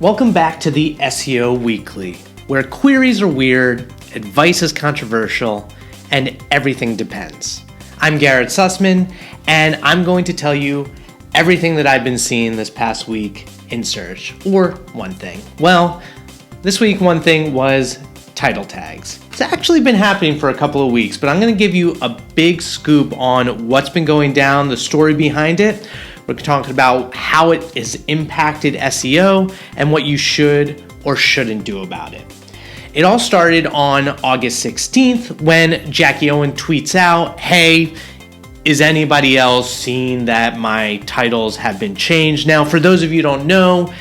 Welcome back to the SEO Weekly, where queries are weird, advice is controversial, and everything depends. I'm Garrett Sussman, and I'm going to tell you everything that I've been seeing this past week in search, or one thing. Well, this week one thing was title tags. It's actually been happening for a couple of weeks, but I'm going to give you a big scoop on what's been going down, the story behind it. We're talking about how it has impacted SEO and what you should or shouldn't do about it. It all started on August 16th when Jackie Owen tweets out, "Hey, is anybody else seeing that my titles have been changed?" Now, for those of you who don't know,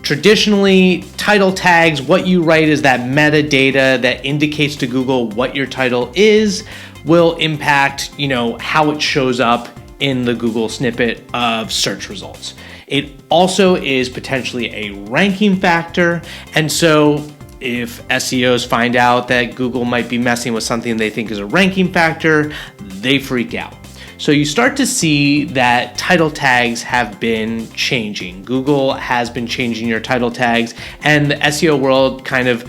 traditionally, title tags, what you write is that metadata that indicates to Google what your title is, will impact, how it shows up in the Google snippet of search results. It also is potentially a ranking factor, and so if SEOs find out that Google might be messing with something they think is a ranking factor, they freak out. So you start to see that title tags have been changing. Google has been changing your title tags, and the SEO world kind of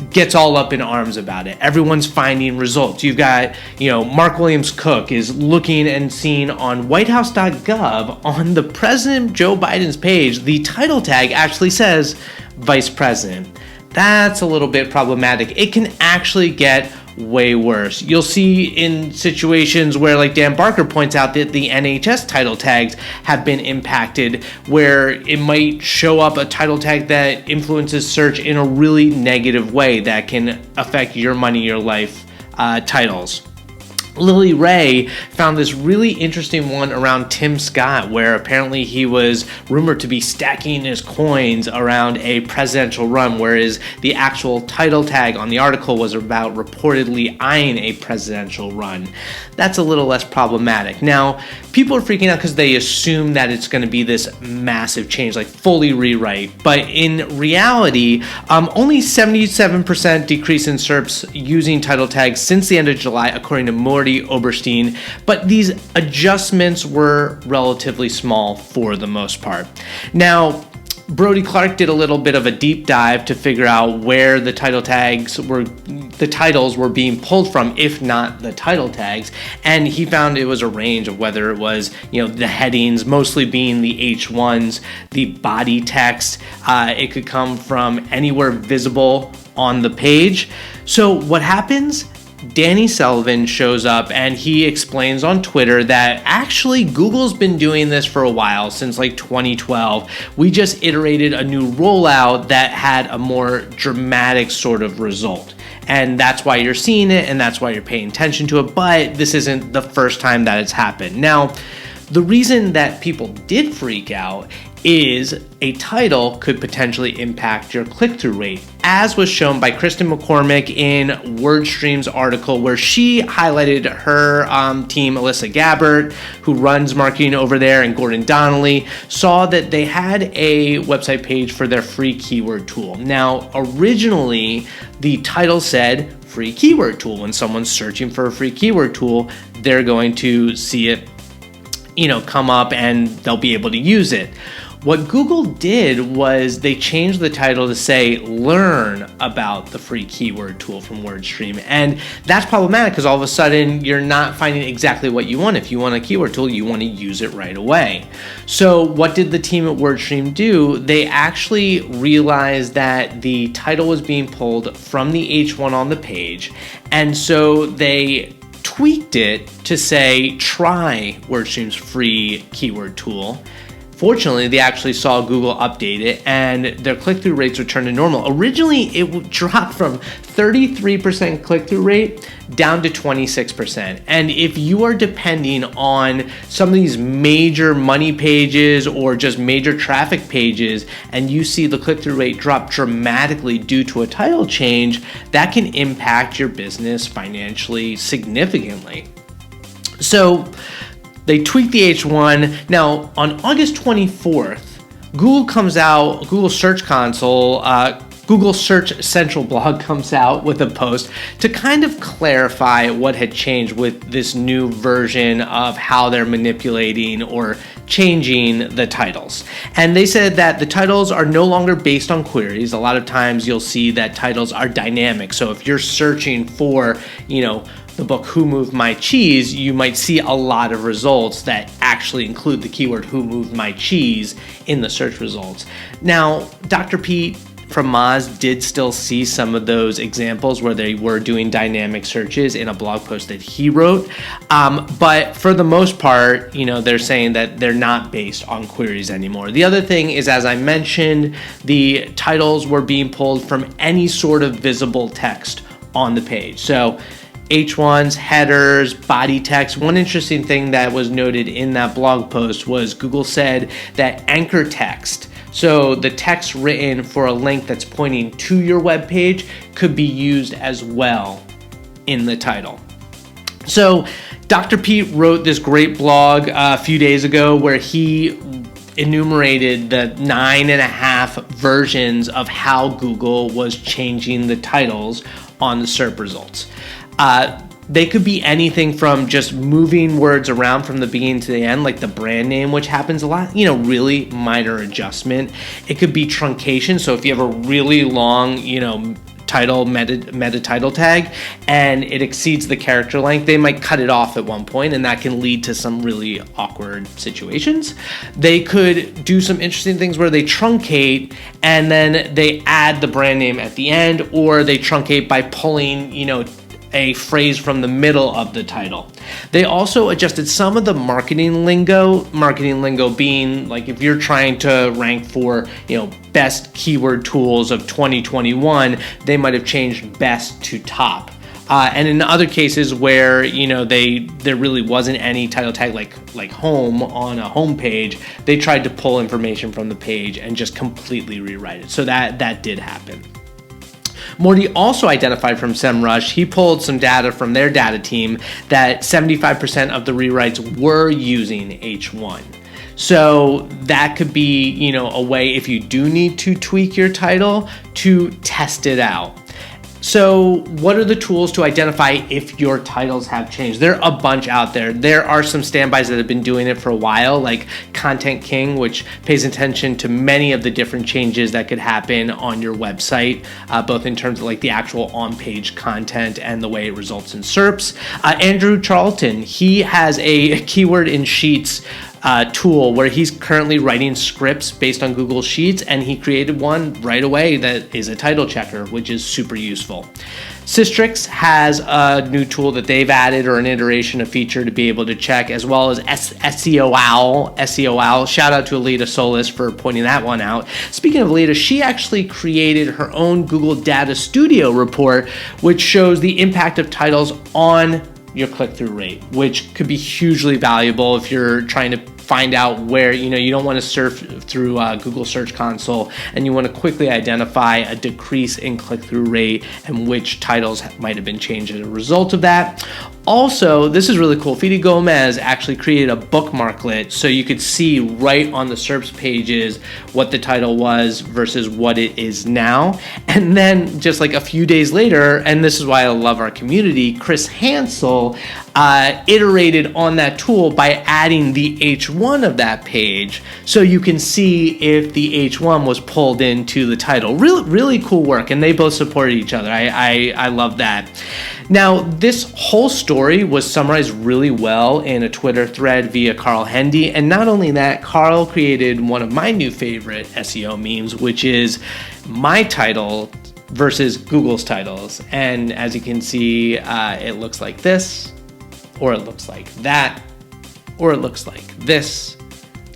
gets all up in arms about it. Everyone's finding results. You've got, Mark Williams Cook is looking and seeing on whitehouse.gov on the President Joe Biden's page, the title tag actually says Vice President. That's a little bit problematic. It can actually get way worse. You'll see in situations where, like Dan Barker points out, that the NHS title tags have been impacted, where it might show up a title tag that influences search in a really negative way that can affect your money, your life titles. Lily Ray found this really interesting one around Tim Scott, where apparently he was rumored to be stacking his coins around a presidential run, whereas the actual title tag on the article was about reportedly eyeing a presidential run. That's a little less problematic. Now, people are freaking out because they assume that it's going to be this massive change, like fully rewrite. But in reality, only 77% decrease in SERPs using title tags since the end of July, according to Morty Oberstein, but these adjustments were relatively small for the most part. Now, Brody Clark did a little bit of a deep dive to figure out where the titles were being pulled from, if not the title tags, and he found it was a range of whether it was, the headings, mostly being the H1s, the body text. It could come from anywhere visible on the page. So what happens? Danny Sullivan shows up and he explains on Twitter that actually Google's been doing this for a while, since like 2012. We just iterated a new rollout that had a more dramatic sort of result. And that's why you're seeing it, and that's why you're paying attention to it, but this isn't the first time that it's happened. Now, the reason that people did freak out is a title could potentially impact your click-through rate, as was shown by Kristen McCormick in WordStream's article, where she highlighted her team, Alyssa Gabbert, who runs marketing over there, and Gordon Donnelly, saw that they had a website page for their free keyword tool. Now, originally, the title said free keyword tool. When someone's searching for a free keyword tool, they're going to see it come up and they'll be able to use it. What Google did was they changed the title to say, learn about the free keyword tool from WordStream. And that's problematic because all of a sudden you're not finding exactly what you want. If you want a keyword tool, you want to use it right away. So what did the team at WordStream do? They actually realized that the title was being pulled from the H1 on the page. And so they tweaked it to say, try WordStream's free keyword tool. Fortunately, they actually saw Google update it and their click-through rates returned to normal. Originally, it dropped from 33% click-through rate down to 26%. And if you are depending on some of these major money pages or just major traffic pages, and you see the click-through rate drop dramatically due to a title change, that can impact your business financially significantly. So they tweaked the H1. Now, on August 24th, Google comes out, Google Search Console, Google Search Central blog comes out with a post to kind of clarify what had changed with this new version of how they're manipulating or changing the titles. And they said that the titles are no longer based on queries. A lot of times you'll see that titles are dynamic. So if you're searching for, the book Who Moved My Cheese, you might see a lot of results that actually include the keyword Who Moved My Cheese in the search results. Now, Dr. Pete from Moz did still see some of those examples where they were doing dynamic searches in a blog post that he wrote. But for the most part, they're saying that they're not based on queries anymore. The other thing is, as I mentioned, the titles were being pulled from any sort of visible text on the page. So H1s, headers, body text. One interesting thing that was noted in that blog post was Google said that anchor text, so the text written for a link that's pointing to your web page, could be used as well in the title. So Dr. Pete wrote this great blog a few days ago where he enumerated the 9.5 versions of how Google was changing the titles on the SERP results. They could be anything from just moving words around from the beginning to the end, like the brand name, which happens a lot, really minor adjustment. It could be truncation. So if you have a really long, title, meta title tag, and it exceeds the character length, they might cut it off at one point, and that can lead to some really awkward situations. They could do some interesting things where they truncate and then they add the brand name at the end, or they truncate by pulling, a phrase from the middle of the title. They also adjusted some of the marketing lingo being like if you're trying to rank for, best keyword tools of 2021, they might have changed best to top. And in other cases where, there really wasn't any title tag like home on a home page, they tried to pull information from the page and just completely rewrite it. So that did happen. Morty also identified from SEMrush, he pulled some data from their data team that 75% of the rewrites were using H1. So that could be, a way if you do need to tweak your title to test it out. So what are the tools to identify if your titles have changed? There are a bunch out there. There are some standbys that have been doing it for a while, like Content King, which pays attention to many of the different changes that could happen on your website, both in terms of like the actual on-page content and the way it results in SERPs. Andrew Charlton, he has a keyword in Sheets tool where he's currently writing scripts based on Google Sheets, and he created one right away that is a title checker, which is super useful. Systrix has a new tool that they've added, or an iteration, a feature to be able to check, as well as SEO Owl. Shout out to Alita Solis for pointing that one out. Speaking of Alita, she actually created her own Google Data Studio report, which shows the impact of titles on your click-through rate, which could be hugely valuable if you're trying to find out where, you don't want to surf through Google Search Console and you want to quickly identify a decrease in click-through rate and which titles might have been changed as a result of that. Also, this is really cool. Fidi Gomez actually created a bookmarklet so you could see right on the SERPs pages what the title was versus what it is now. And then just like a few days later, and this is why I love our community, Chris Hansel iterated on that tool by adding the H1 of that page so you can see if the H1 was pulled into the title. Really cool work, and they both supported each other. I love that. Now, this whole story was summarized really well in a Twitter thread via Carl Hendy, and not only that, Carl created one of my new favorite SEO memes, which is my title versus Google's titles. And as you can see, it looks like this, or it looks like that, or it looks like this.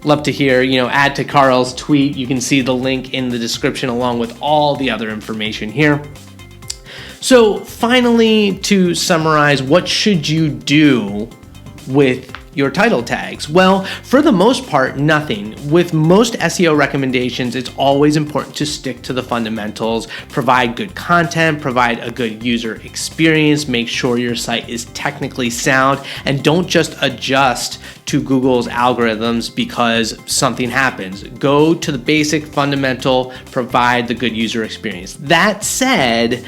Love to hear, add to Carl's tweet. You can see the link in the description along with all the other information here. So finally, to summarize, what should you do with your title tags? Well, for the most part, nothing. With most SEO recommendations, it's always important to stick to the fundamentals, provide good content, provide a good user experience, make sure your site is technically sound, and don't just adjust to Google's algorithms because something happens. Go to the basic fundamental, provide the good user experience. That said,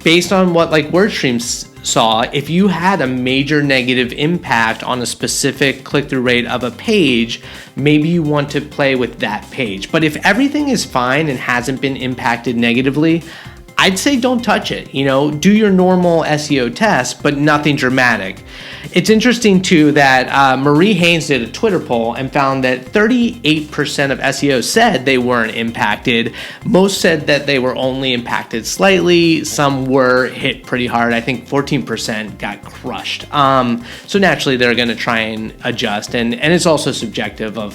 based on what like WordStream saw, if you had a major negative impact on a specific click-through rate of a page, maybe you want to play with that page. But if everything is fine and hasn't been impacted negatively, I'd say don't touch it. Do your normal SEO test, but nothing dramatic. It's interesting too that Marie Haynes did a Twitter poll and found that 38% of SEOs said they weren't impacted. Most said that they were only impacted slightly. Some were hit pretty hard. I think 14% got crushed. So naturally they're going to try and adjust, and it's also subjective of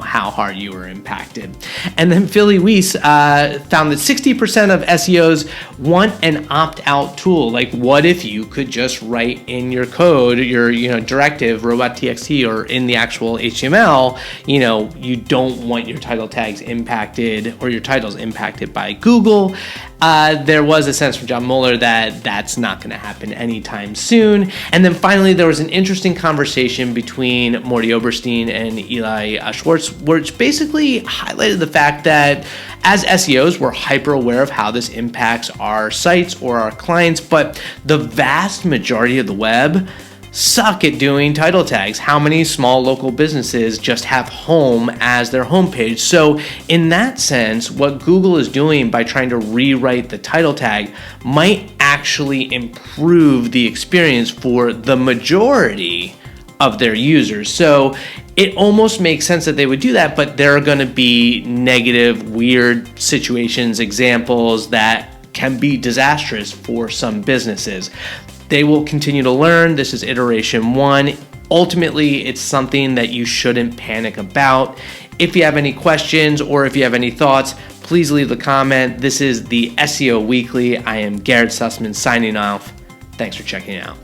how hard you were impacted. And then Philly Weiss found that 60% of SEOs want an opt-out tool. Like, what if you could just write in your code, your directive, robot.txt, or in the actual HTML, you don't want your title tags impacted or your titles impacted by Google. There was a sense from John Mueller that that's not going to happen anytime soon. And then finally, there was an interesting conversation between Morty Oberstein and Eli Schwartz, which basically highlighted the fact that as SEOs, we're hyper aware of how this impacts our sites or our clients, but the vast majority of the web suck at doing title tags. How many small local businesses just have home as their homepage? So in that sense, what Google is doing by trying to rewrite the title tag might actually improve the experience for the majority of their users. So it almost makes sense that they would do that, but there are going to be negative, weird situations, examples that can be disastrous for some businesses. They will continue to learn. This is iteration 1. Ultimately, it's something that you shouldn't panic about. If you have any questions or if you have any thoughts, please leave a comment. This is the SEO Weekly. I am Garrett Sussman signing off. Thanks for checking it out.